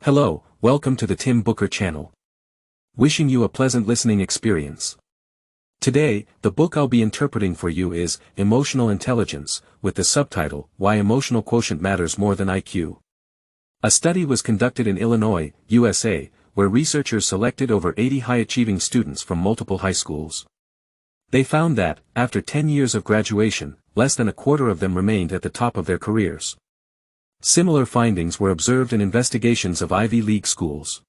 Hello, welcome to the Tim Booker channel. Wishing you a pleasant listening experience. Today, the book I'll be interpreting for you is Emotional Intelligence, with the subtitle, Why Emotional Quotient Matters More Than IQ. A study was conducted in Illinois, USA, where researchers selected over 80 high-achieving students from multiple high schools. They found that, after 10 years of graduation, less than a quarter of them remained at the top of their careers. Similar findings were observed in investigations of Ivy League schools.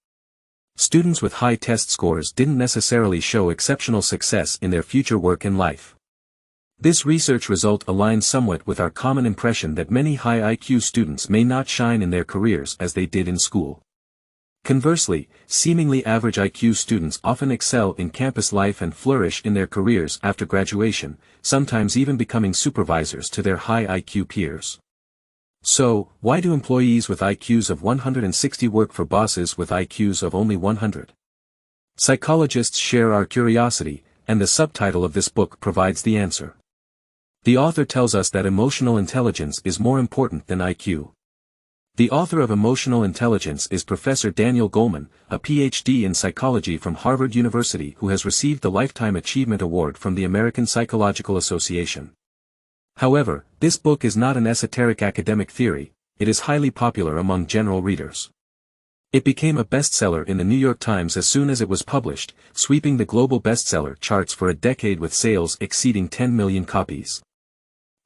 Students with high test scores didn't necessarily show exceptional success in their future work and life. This research result aligns somewhat with our common impression that many high IQ students may not shine in their careers as they did in school. Conversely, seemingly average IQ students often excel in campus life and flourish in their careers after graduation, sometimes even becoming supervisors to their high IQ peers. So, why do employees with IQs of 160 work for bosses with IQs of only 100? Psychologists share our curiosity, and the subtitle of this book provides the answer. The author tells us that emotional intelligence is more important than IQ. The author of Emotional Intelligence is Professor Daniel Goleman, a PhD in psychology from Harvard University who has received the Lifetime Achievement Award from the American Psychological Association. However, this book is not an esoteric academic theory, it is highly popular among general readers. It became a bestseller in the New York Times as soon as it was published, sweeping the global bestseller charts for a decade with sales exceeding 10 million copies.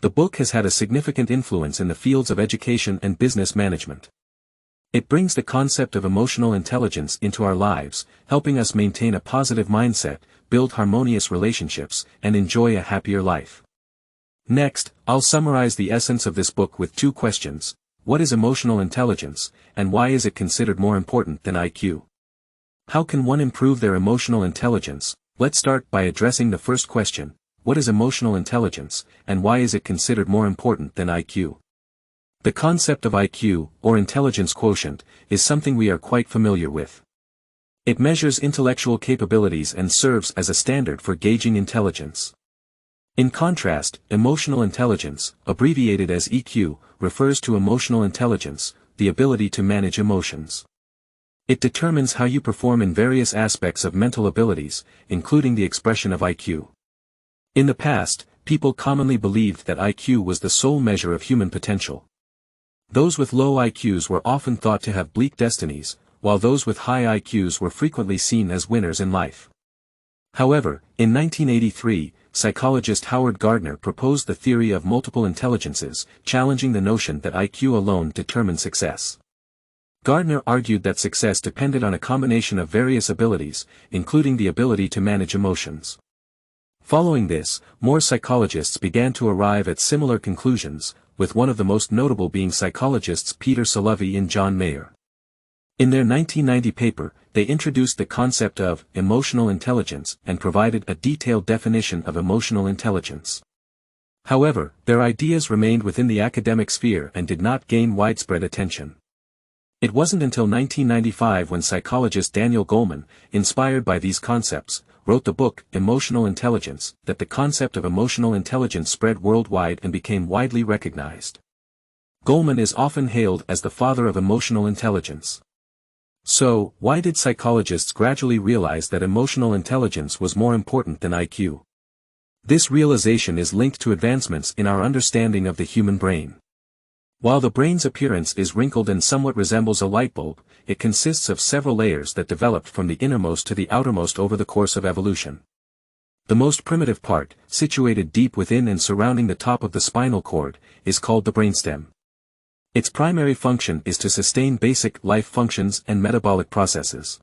The book has had a significant influence in the fields of education and business management. It brings the concept of emotional intelligence into our lives, helping us maintain a positive mindset, build harmonious relationships, and enjoy a happier life. Next, I'll summarize the essence of this book with two questions: what is emotional intelligence, and why is it considered more important than IQ? How can one improve their emotional intelligence? Let's start by addressing the first question: what is emotional intelligence, and why is it considered more important than IQ? The concept of IQ, or intelligence quotient, is something we are quite familiar with. It measures intellectual capabilities and serves as a standard for gauging intelligence. In contrast, emotional intelligence, abbreviated as EQ, refers to emotional intelligence, the ability to manage emotions. It determines how you perform in various aspects of mental abilities, including the expression of IQ. In the past, people commonly believed that IQ was the sole measure of human potential. Those with low IQs were often thought to have bleak destinies, while those with high IQs were frequently seen as winners in life. However, in 1983, psychologist Howard Gardner proposed the theory of multiple intelligences, challenging the notion that IQ alone determined success. Gardner argued that success depended on a combination of various abilities, including the ability to manage emotions. Following this, more psychologists began to arrive at similar conclusions, with one of the most notable being psychologists Peter Salovey and John Mayer. In their 1990 paper, they introduced the concept of emotional intelligence and provided a detailed definition of emotional intelligence. However, their ideas remained within the academic sphere and did not gain widespread attention. It wasn't until 1995 when psychologist Daniel Goleman, inspired by these concepts, wrote the book Emotional Intelligence, that the concept of emotional intelligence spread worldwide and became widely recognized. Goleman is often hailed as the father of emotional intelligence. So, why did psychologists gradually realize that emotional intelligence was more important than IQ? This realization is linked to advancements in our understanding of the human brain. While the brain's appearance is wrinkled and somewhat resembles a light bulb, it consists of several layers that developed from the innermost to the outermost over the course of evolution. The most primitive part, situated deep within and surrounding the top of the spinal cord, is called the brainstem. Its primary function is to sustain basic life functions and metabolic processes.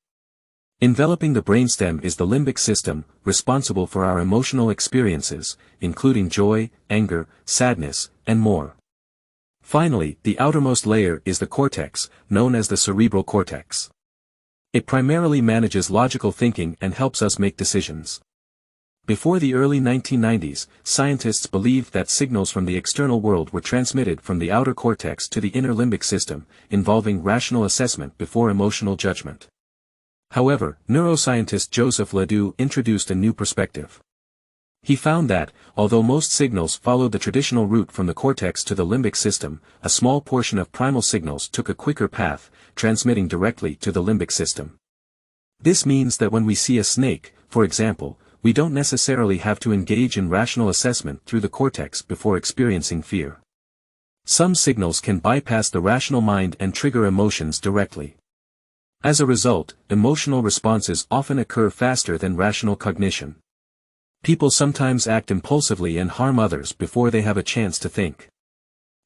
Enveloping the brainstem is the limbic system, responsible for our emotional experiences, including joy, anger, sadness, and more. Finally, the outermost layer is the cortex, known as the cerebral cortex. It primarily manages logical thinking and helps us make decisions. Before the early 1990s, scientists believed that signals from the external world were transmitted from the outer cortex to the inner limbic system, involving rational assessment before emotional judgment. However, neuroscientist Joseph Ledoux introduced a new perspective. He found that, although most signals followed the traditional route from the cortex to the limbic system, a small portion of primal signals took a quicker path, transmitting directly to the limbic system. This means that when we see a snake, for example, we don't necessarily have to engage in rational assessment through the cortex before experiencing fear. Some signals can bypass the rational mind and trigger emotions directly. As a result, emotional responses often occur faster than rational cognition. People sometimes act impulsively and harm others before they have a chance to think.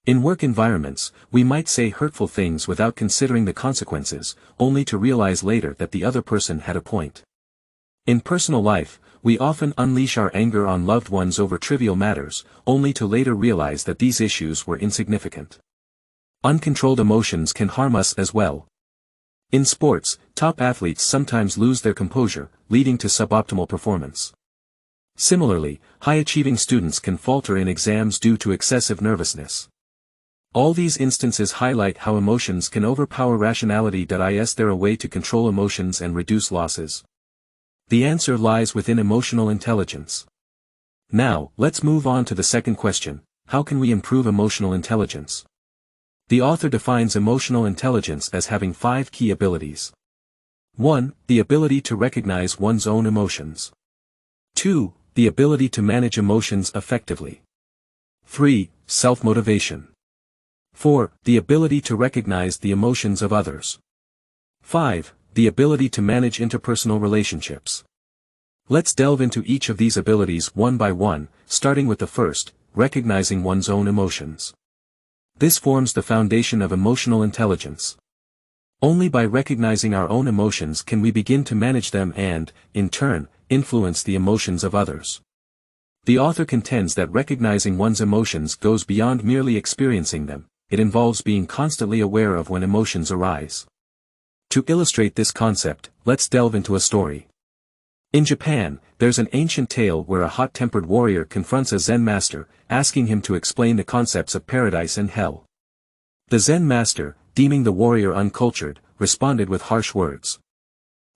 In work environments, we might say hurtful things without considering the consequences, only to realize later that the other person had a point. In personal life, we often unleash our anger on loved ones over trivial matters, only to later realize that these issues were insignificant. Uncontrolled emotions can harm us as well. In sports, top athletes sometimes lose their composure, leading to suboptimal performance. Similarly, high-achieving students can falter in exams due to excessive nervousness. All these instances highlight how emotions can overpower rationality. Is there a way to control emotions and reduce losses? The answer lies within emotional intelligence. Now, let's move on to the second question: how can we improve emotional intelligence? The author defines emotional intelligence as having 5 key abilities. 1. The ability to recognize one's own emotions. 2. The ability to manage emotions effectively. 3. Self-motivation. 4. The ability to recognize the emotions of others. 5. The ability to manage interpersonal relationships. Let's delve into each of these abilities one by one, starting with the first, recognizing one's own emotions. This forms the foundation of emotional intelligence. Only by recognizing our own emotions can we begin to manage them and, in turn, influence the emotions of others. The author contends that recognizing one's emotions goes beyond merely experiencing them. It involves being constantly aware of when emotions arise. To illustrate this concept, let's delve into a story. In Japan, there's an ancient tale where a hot-tempered warrior confronts a Zen master, asking him to explain the concepts of paradise and hell. The Zen master, deeming the warrior uncultured, responded with harsh words.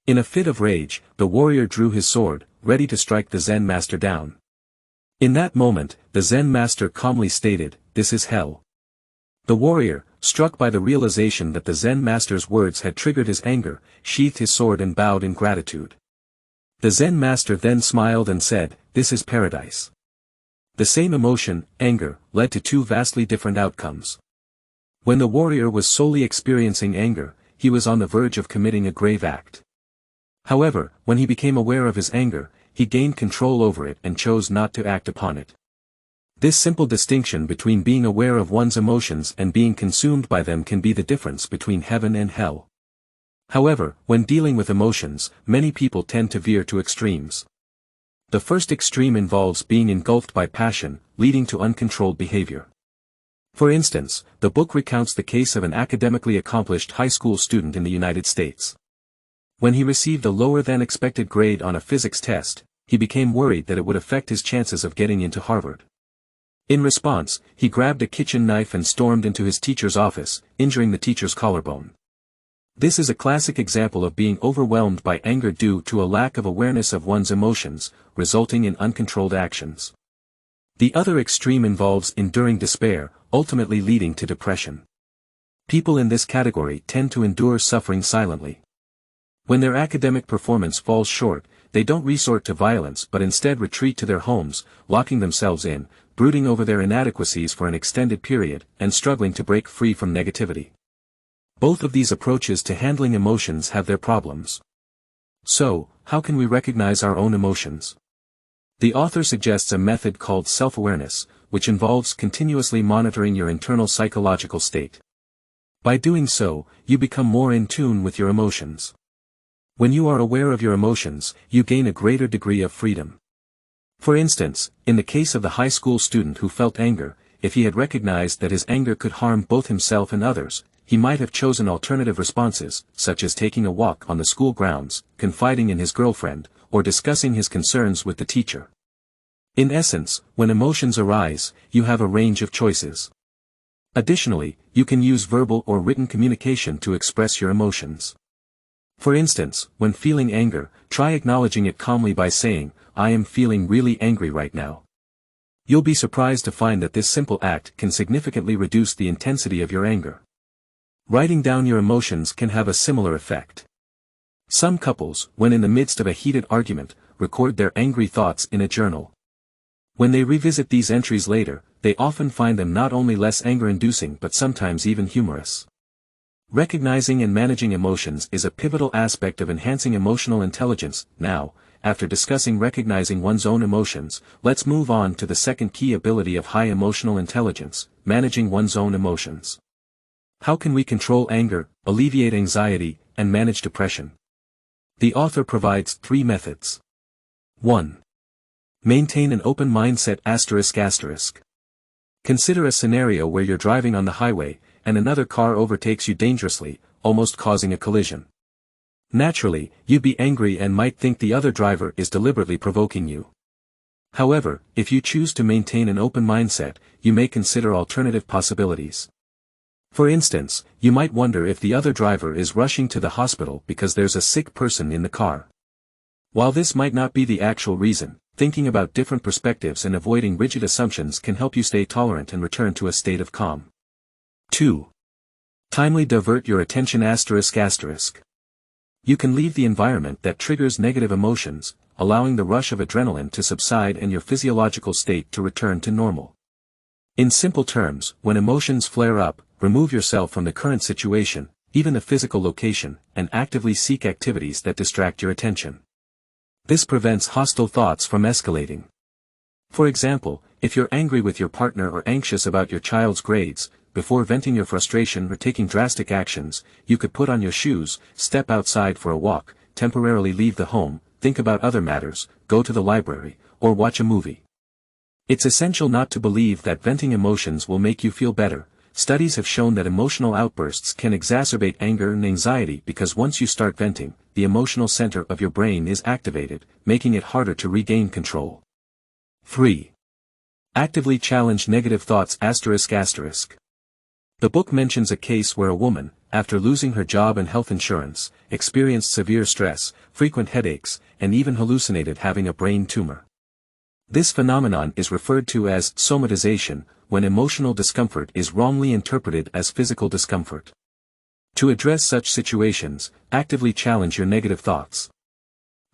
In a fit of rage, the warrior drew his sword, ready to strike the Zen master down. In that moment, the Zen master calmly stated, "This is hell." The warrior, struck by the realization that the Zen master's words had triggered his anger, sheathed his sword and bowed in gratitude. The Zen master then smiled and said, "This is paradise." The same emotion, anger, led to 2 vastly different outcomes. When the warrior was solely experiencing anger, he was on the verge of committing a grave act. However, when he became aware of his anger, he gained control over it and chose not to act upon it. This simple distinction between being aware of one's emotions and being consumed by them can be the difference between heaven and hell. However, when dealing with emotions, many people tend to veer to extremes. The first extreme involves being engulfed by passion, leading to uncontrolled behavior. For instance, the book recounts the case of an academically accomplished high school student in the United States. When he received a lower-than-expected grade on a physics test, he became worried that it would affect his chances of getting into Harvard. In response, he grabbed a kitchen knife and stormed into his teacher's office, injuring the teacher's collarbone. This is a classic example of being overwhelmed by anger due to a lack of awareness of one's emotions, resulting in uncontrolled actions. The other extreme involves enduring despair, ultimately leading to depression. People in this category tend to endure suffering silently. When their academic performance falls short, they don't resort to violence but instead retreat to their homes, locking themselves in, brooding over their inadequacies for an extended period, and struggling to break free from negativity. Both of these approaches to handling emotions have their problems. So, how can we recognize our own emotions? The author suggests a method called self-awareness, which involves continuously monitoring your internal psychological state. By doing so, you become more in tune with your emotions. When you are aware of your emotions, you gain a greater degree of freedom. For instance, in the case of the high school student who felt anger, if he had recognized that his anger could harm both himself and others, he might have chosen alternative responses, such as taking a walk on the school grounds, confiding in his girlfriend, or discussing his concerns with the teacher. In essence, when emotions arise, you have a range of choices. Additionally, you can use verbal or written communication to express your emotions. For instance, when feeling anger, try acknowledging it calmly by saying, "I am feeling really angry right now." You'll be surprised to find that this simple act can significantly reduce the intensity of your anger. Writing down your emotions can have a similar effect. Some couples, when in the midst of a heated argument, record their angry thoughts in a journal. When they revisit these entries later, they often find them not only less anger-inducing but sometimes even humorous. Recognizing and managing emotions is a pivotal aspect of enhancing emotional intelligence. Now, after discussing recognizing one's own emotions, let's move on to the second key ability of high emotional intelligence, managing one's own emotions. How can we control anger, alleviate anxiety, and manage depression? The author provides 3 methods. 1. Maintain an open mindset ***. Consider a scenario where you're driving on the highway, and another car overtakes you dangerously, almost causing a collision. Naturally, you'd be angry and might think the other driver is deliberately provoking you. However, if you choose to maintain an open mindset, you may consider alternative possibilities. For instance, you might wonder if the other driver is rushing to the hospital because there's a sick person in the car. While this might not be the actual reason, thinking about different perspectives and avoiding rigid assumptions can help you stay tolerant and return to a state of calm. 2. Timely divert your attention ***. You can leave the environment that triggers negative emotions, allowing the rush of adrenaline to subside and your physiological state to return to normal. In simple terms, when emotions flare up, remove yourself from the current situation, even the physical location, and actively seek activities that distract your attention. This prevents hostile thoughts from escalating. For example, if you're angry with your partner or anxious about your child's grades, before venting your frustration or taking drastic actions, you could put on your shoes, step outside for a walk, temporarily leave the home, think about other matters, go to the library, or watch a movie. It's essential not to believe that venting emotions will make you feel better. Studies have shown that emotional outbursts can exacerbate anger and anxiety because once you start venting, the emotional center of your brain is activated, making it harder to regain control. 3. Actively challenge negative thoughts ***. The book mentions a case where a woman, after losing her job and health insurance, experienced severe stress, frequent headaches, and even hallucinated having a brain tumor. This phenomenon is referred to as somatization, when emotional discomfort is wrongly interpreted as physical discomfort. To address such situations, actively challenge your negative thoughts.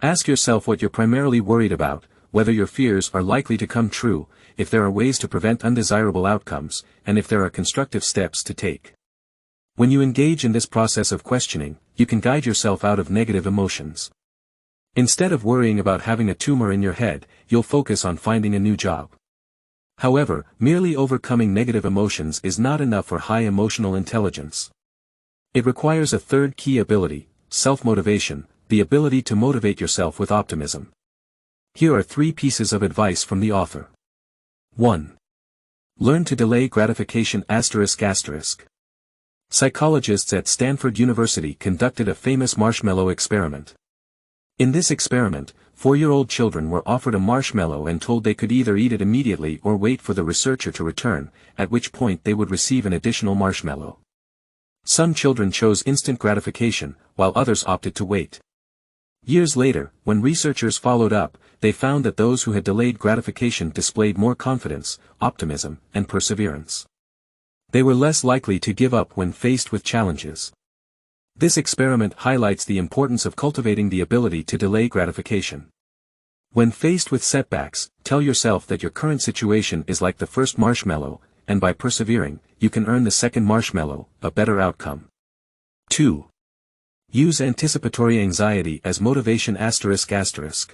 Ask yourself what you're primarily worried about, whether your fears are likely to come true, if there are ways to prevent undesirable outcomes, and if there are constructive steps to take. When you engage in this process of questioning, you can guide yourself out of negative emotions. Instead of worrying about having a tumor in your head, you'll focus on finding a new job. However, merely overcoming negative emotions is not enough for high emotional intelligence. It requires a third key ability, self-motivation, the ability to motivate yourself with optimism. Here are 3 pieces of advice from the author. 1. Learn to delay gratification ***. Psychologists at Stanford University conducted a famous marshmallow experiment. In this experiment, 4-year-old children were offered a marshmallow and told they could either eat it immediately or wait for the researcher to return, at which point they would receive an additional marshmallow. Some children chose instant gratification, while others opted to wait. Years later, when researchers followed up, they found that those who had delayed gratification displayed more confidence, optimism, and perseverance. They were less likely to give up when faced with challenges. This experiment highlights the importance of cultivating the ability to delay gratification. When faced with setbacks, tell yourself that your current situation is like the first marshmallow, and by persevering, you can earn the second marshmallow, a better outcome. 2. Use anticipatory anxiety as motivation ***.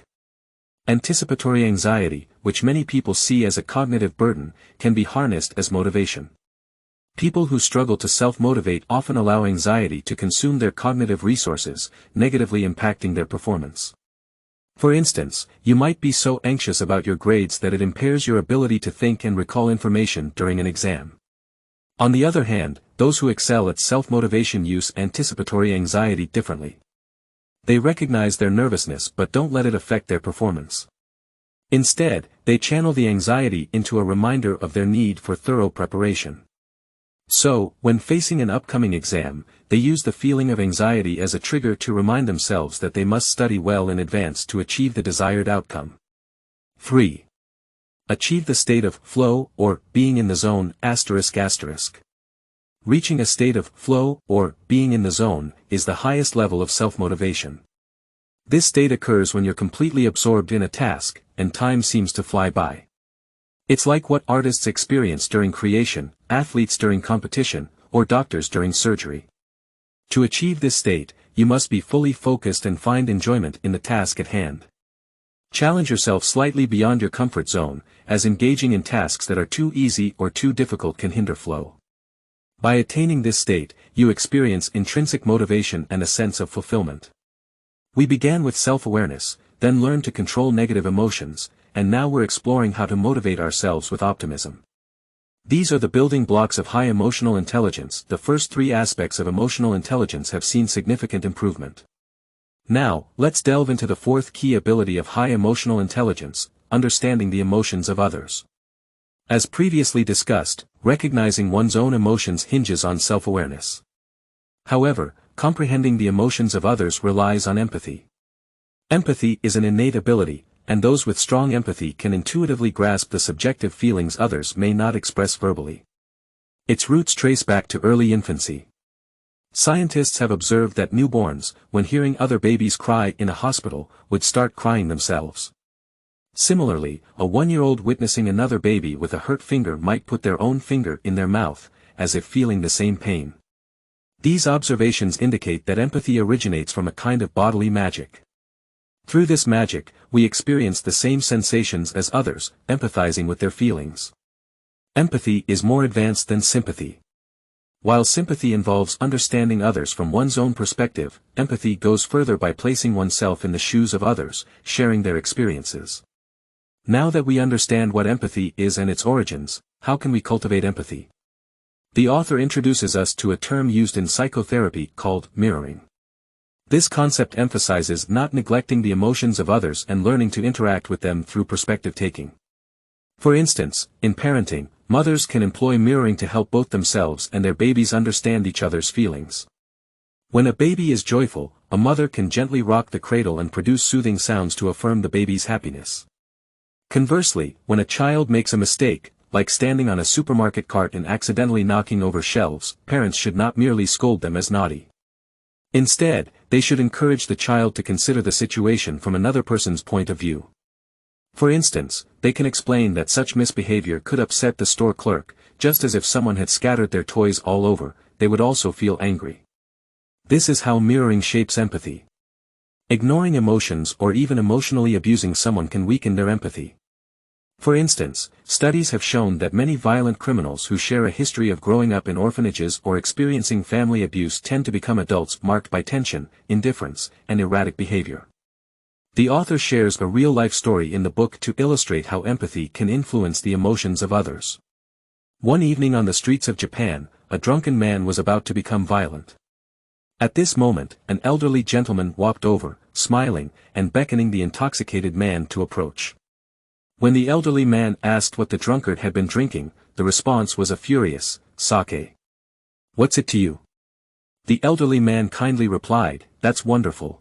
Anticipatory anxiety, which many people see as a cognitive burden, can be harnessed as motivation. People who struggle to self-motivate often allow anxiety to consume their cognitive resources, negatively impacting their performance. For instance, you might be so anxious about your grades that it impairs your ability to think and recall information during an exam. On the other hand, those who excel at self-motivation use anticipatory anxiety differently. They recognize their nervousness but don't let it affect their performance. Instead, they channel the anxiety into a reminder of their need for thorough preparation. So, when facing an upcoming exam, they use the feeling of anxiety as a trigger to remind themselves that they must study well in advance to achieve the desired outcome. 3. Achieve the state of flow, or being in the zone, ***. Reaching a state of flow, or being in the zone, is the highest level of self-motivation. This state occurs when you're completely absorbed in a task, and time seems to fly by. It's like what artists experience during creation, athletes during competition, or doctors during surgery. To achieve this state, you must be fully focused and find enjoyment in the task at hand. Challenge yourself slightly beyond your comfort zone, as engaging in tasks that are too easy or too difficult can hinder flow. By attaining this state, you experience intrinsic motivation and a sense of fulfillment. We began with self-awareness, then learned to control negative emotions, and now we're exploring how to motivate ourselves with optimism. These are the building blocks of high emotional intelligence. The first 3 aspects of emotional intelligence have seen significant improvement. Now, let's delve into the 4th key ability of high emotional intelligence, understanding the emotions of others. As previously discussed, recognizing one's own emotions hinges on self-awareness. However, comprehending the emotions of others relies on empathy. Empathy is an innate ability, and those with strong empathy can intuitively grasp the subjective feelings others may not express verbally. Its roots trace back to early infancy. Scientists have observed that newborns, when hearing other babies cry in a hospital, would start crying themselves. Similarly, a 1-year-old witnessing another baby with a hurt finger might put their own finger in their mouth, as if feeling the same pain. These observations indicate that empathy originates from a kind of bodily magic. Through this magic, we experience the same sensations as others, empathizing with their feelings. Empathy is more advanced than sympathy. While sympathy involves understanding others from one's own perspective, empathy goes further by placing oneself in the shoes of others, sharing their experiences. Now that we understand what empathy is and its origins, how can we cultivate empathy? The author introduces us to a term used in psychotherapy called mirroring. This concept emphasizes not neglecting the emotions of others and learning to interact with them through perspective taking. For instance, in parenting, mothers can employ mirroring to help both themselves and their babies understand each other's feelings. When a baby is joyful, a mother can gently rock the cradle and produce soothing sounds to affirm the baby's happiness. Conversely, when a child makes a mistake, like standing on a supermarket cart and accidentally knocking over shelves, parents should not merely scold them as naughty. Instead, they should encourage the child to consider the situation from another person's point of view. For instance, they can explain that such misbehavior could upset the store clerk, just as if someone had scattered their toys all over, they would also feel angry. This is how mirroring shapes empathy. Ignoring emotions or even emotionally abusing someone can weaken their empathy. For instance, studies have shown that many violent criminals who share a history of growing up in orphanages or experiencing family abuse tend to become adults marked by tension, indifference, and erratic behavior. The author shares a real-life story in the book to illustrate how empathy can influence the emotions of others. One evening on the streets of Japan, a drunken man was about to become violent. At this moment, an elderly gentleman walked over, smiling, and beckoning the intoxicated man to approach. When the elderly man asked what the drunkard had been drinking, the response was a furious, "Sake. What's it to you?" The elderly man kindly replied, "That's wonderful.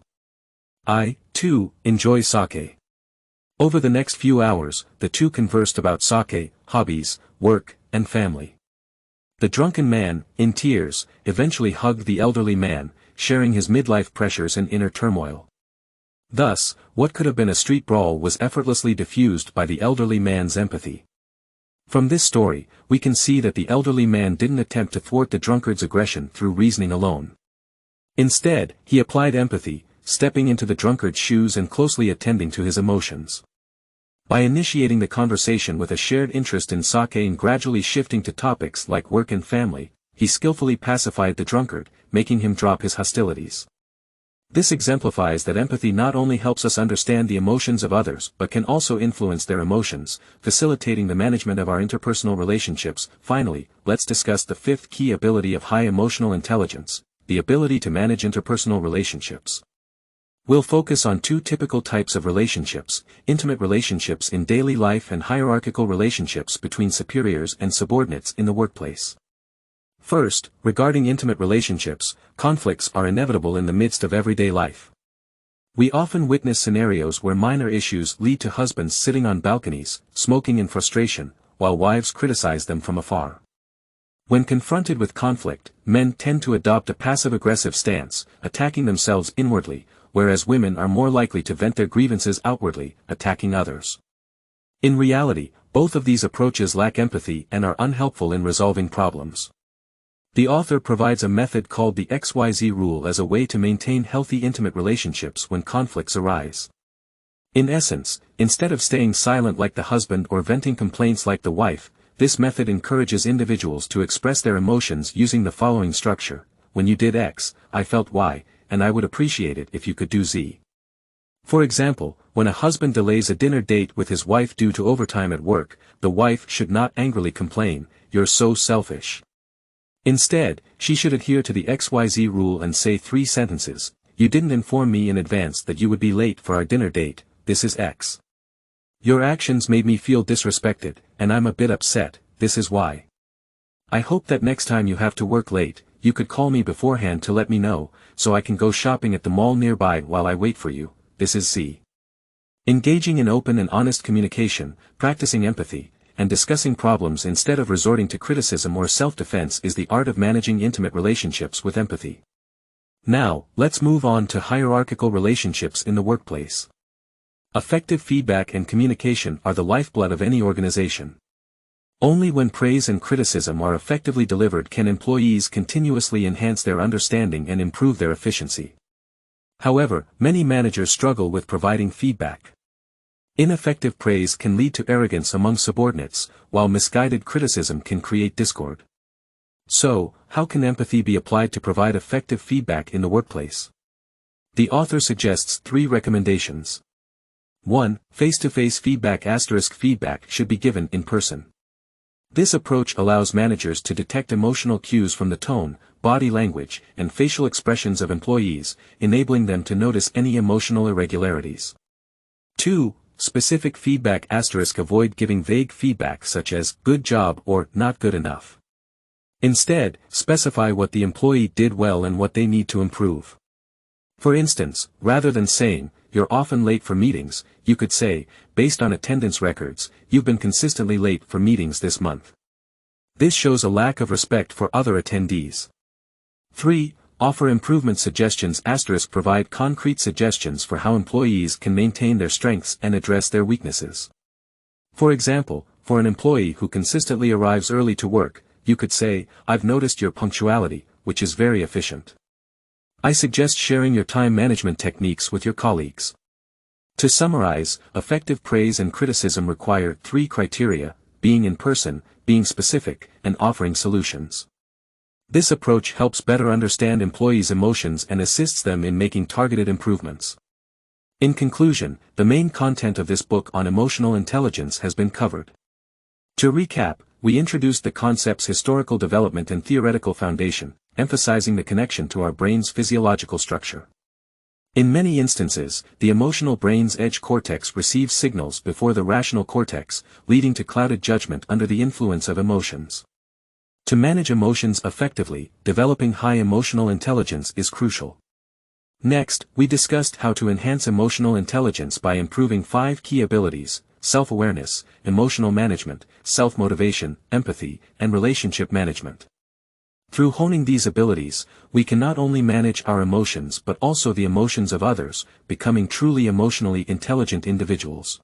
I, too, enjoy sake." Over the next few hours, the two conversed about sake, hobbies, work, and family. The drunken man, in tears, eventually hugged the elderly man, sharing his midlife pressures and inner turmoil. Thus, what could have been a street brawl was effortlessly diffused by the elderly man's empathy. From this story, we can see that the elderly man didn't attempt to thwart the drunkard's aggression through reasoning alone. Instead, he applied empathy, stepping into the drunkard's shoes and closely attending to his emotions. By initiating the conversation with a shared interest in sake and gradually shifting to topics like work and family, he skillfully pacified the drunkard, making him drop his hostilities. This exemplifies that empathy not only helps us understand the emotions of others but can also influence their emotions, facilitating the management of our interpersonal relationships. Finally, let's discuss the 5th key ability of high emotional intelligence, the ability to manage interpersonal relationships. We'll focus on 2 typical types of relationships: intimate relationships in daily life and hierarchical relationships between superiors and subordinates in the workplace. First, regarding intimate relationships, conflicts are inevitable in the midst of everyday life. We often witness scenarios where minor issues lead to husbands sitting on balconies, smoking in frustration, while wives criticize them from afar. When confronted with conflict, men tend to adopt a passive-aggressive stance, attacking themselves inwardly, whereas women are more likely to vent their grievances outwardly, attacking others. In reality, both of these approaches lack empathy and are unhelpful in resolving problems. The author provides a method called the XYZ rule as a way to maintain healthy intimate relationships when conflicts arise. In essence, instead of staying silent like the husband or venting complaints like the wife, this method encourages individuals to express their emotions using the following structure: when you did X, I felt Y, and I would appreciate it if you could do Z. For example, when a husband delays a dinner date with his wife due to overtime at work, the wife should not angrily complain, "You're so selfish." Instead, she should adhere to the XYZ rule and say 3 sentences: "You didn't inform me in advance that you would be late for our dinner date, this is X. Your actions made me feel disrespected, and I'm a bit upset, this is Y. I hope that next time you have to work late, you could call me beforehand to let me know, so I can go shopping at the mall nearby while I wait for you, this is Z." Engaging in open and honest communication, practicing empathy, and discussing problems instead of resorting to criticism or self-defense is the art of managing intimate relationships with empathy. Now, let's move on to hierarchical relationships in the workplace. Effective feedback and communication are the lifeblood of any organization. Only when praise and criticism are effectively delivered can employees continuously enhance their understanding and improve their efficiency. However, many managers struggle with providing feedback. Ineffective praise can lead to arrogance among subordinates, while misguided criticism can create discord. So, how can empathy be applied to provide effective feedback in the workplace? The author suggests 3 recommendations. 1. Face-to-face feedback. Feedback should be given in person. This approach allows managers to detect emotional cues from the tone, body language, and facial expressions of employees, enabling them to notice any emotional irregularities. 2. Specific feedback. Avoid giving vague feedback such as, "good job" or "not good enough." Instead, specify what the employee did well and what they need to improve. For instance, rather than saying, "You're often late for meetings," you could say, "Based on attendance records, you've been consistently late for meetings this month." This shows a lack of respect for other attendees. 3. Offer improvement suggestions. Provide concrete suggestions for how employees can maintain their strengths and address their weaknesses. For example, for an employee who consistently arrives early to work, you could say, "I've noticed your punctuality, which is very efficient. I suggest sharing your time management techniques with your colleagues." To summarize, effective praise and criticism require 3 criteria: being in person, being specific, and offering solutions. This approach helps better understand employees' emotions and assists them in making targeted improvements. In conclusion, the main content of this book on emotional intelligence has been covered. To recap, we introduced the concept's historical development and theoretical foundation, emphasizing the connection to our brain's physiological structure. In many instances, the emotional brain's edge cortex receives signals before the rational cortex, leading to clouded judgment under the influence of emotions. To manage emotions effectively, developing high emotional intelligence is crucial. Next, we discussed how to enhance emotional intelligence by improving 5 key abilities: self-awareness, emotional management, self-motivation, empathy, and relationship management. Through honing these abilities, we can not only manage our emotions but also the emotions of others, becoming truly emotionally intelligent individuals.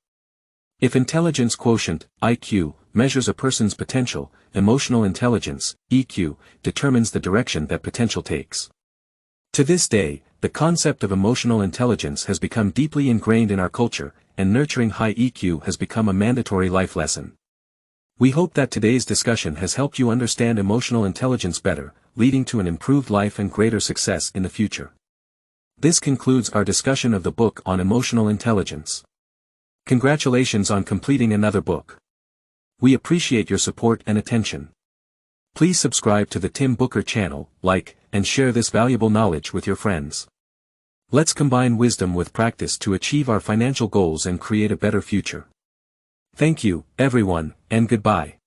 If intelligence quotient, IQ, measures a person's potential, emotional intelligence, EQ, determines the direction that potential takes. To this day, the concept of emotional intelligence has become deeply ingrained in our culture, and nurturing high EQ has become a mandatory life lesson. We hope that today's discussion has helped you understand emotional intelligence better, leading to an improved life and greater success in the future. This concludes our discussion of the book on emotional intelligence. Congratulations on completing another book. We appreciate your support and attention. Please subscribe to the Tim Booker channel, like, and share this valuable knowledge with your friends. Let's combine wisdom with practice to achieve our financial goals and create a better future. Thank you, everyone, and goodbye.